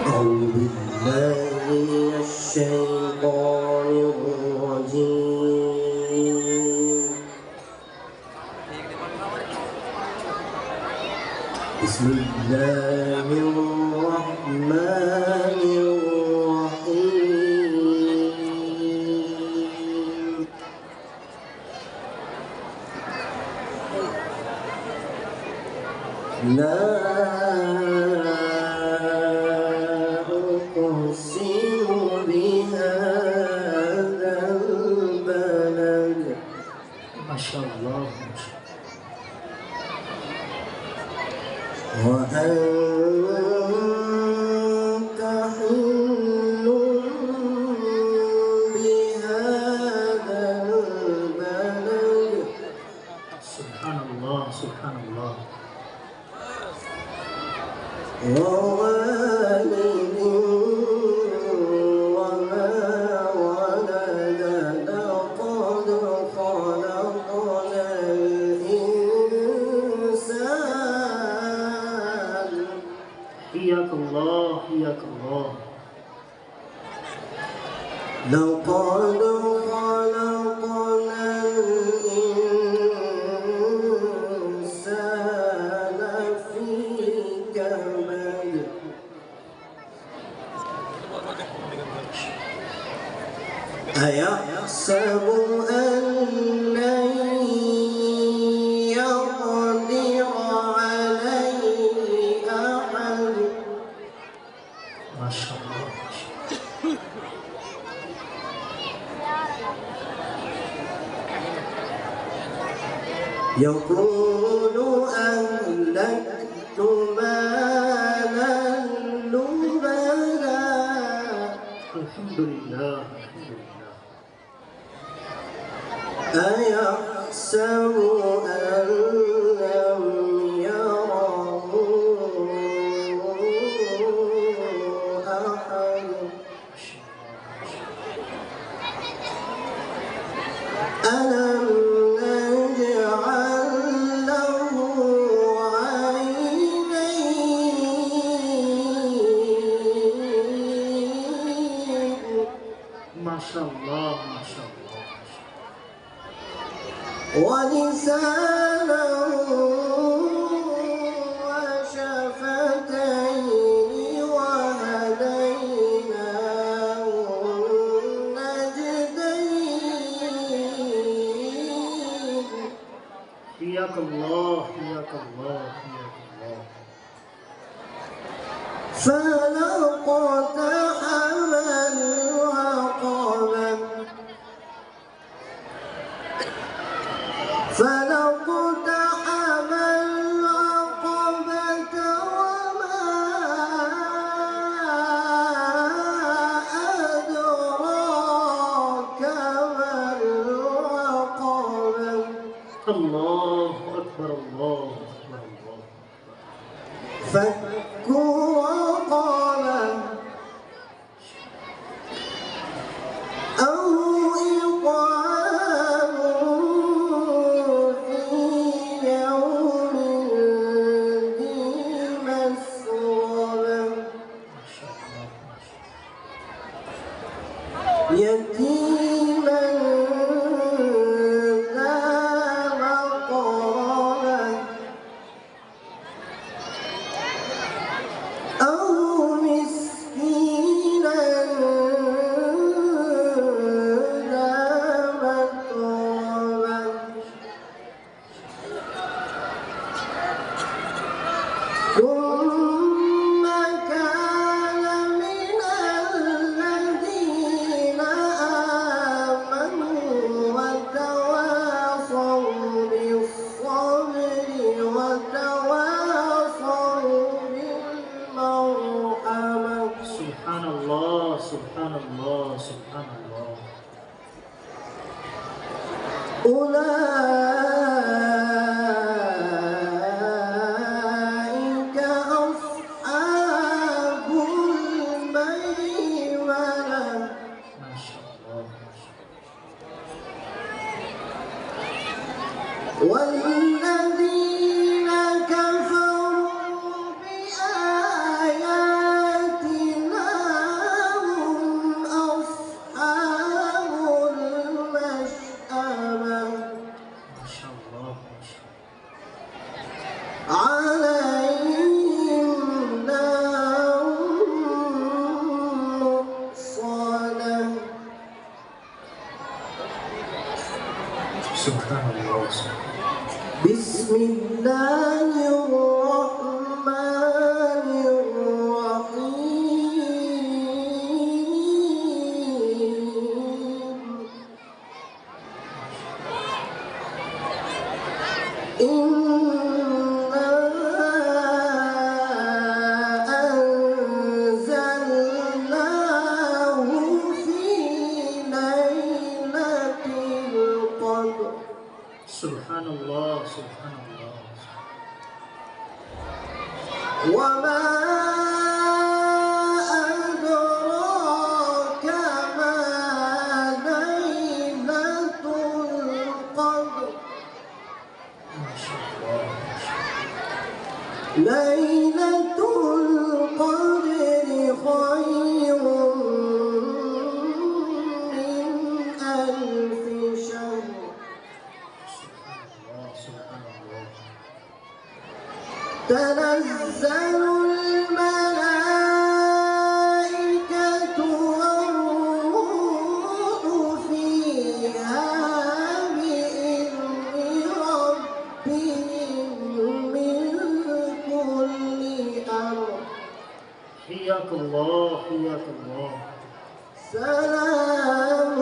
أعوذ بالله من الشيطان الرجيم. بسم الله الرحمن الرحيم. لا أقسم بهذا البلد. ما شاء الله. وأنت حل بهذا البلد. سبحان الله سبحان الله. ووالد وما ولد. لقد خلقنا الإنسان. حياك الله حياك الله. لقد خلقنا الإنسان في كبد. أيحسب أن لن يقدر عليه أحد. ما شاء الله. يقول أهلكت مالا لبدا. الحمد لله الحمد لله. أيحسب أن لم يره أحد. ألم نجعل له عينين. ما شاء الله ما شاء الله. ولسانا وشفتين وهديناه النجدين. حياك الله حياك الله حياك الله. فلقتحم العقبة. فلقتحم العقبة وما أدراك ما العقبة. الله أكبر الله أكبر الله. فك رقبة أو إطعام في يوم ذي مسغبة. يتيما ذا مقربة أو مسكينا ذا متربة. ثم كان من الذين آمنوا وتواصوا بالصبر وتواصوا بالمرحمة. سبحان الله سبحان الله سبحان الله. أولئك أصحاب الميمنة. ما شاء الله. والذين كفروا بآياتنا Subhanallah. Bismillahirrahmanirrahim. Inna anzalnahu fi lailatul qadr. Subhanallah. Subhanallah. Wa ma adraka ma lailatul qadr. Masyaallah. Lailatul qadri khairun min alfi syahr. Subhanallah. Subhanallah. تنزل الملائكة والروح فيها بإذن ربهم من كل أمر. Hiyakallah. Hiyakallah. سلام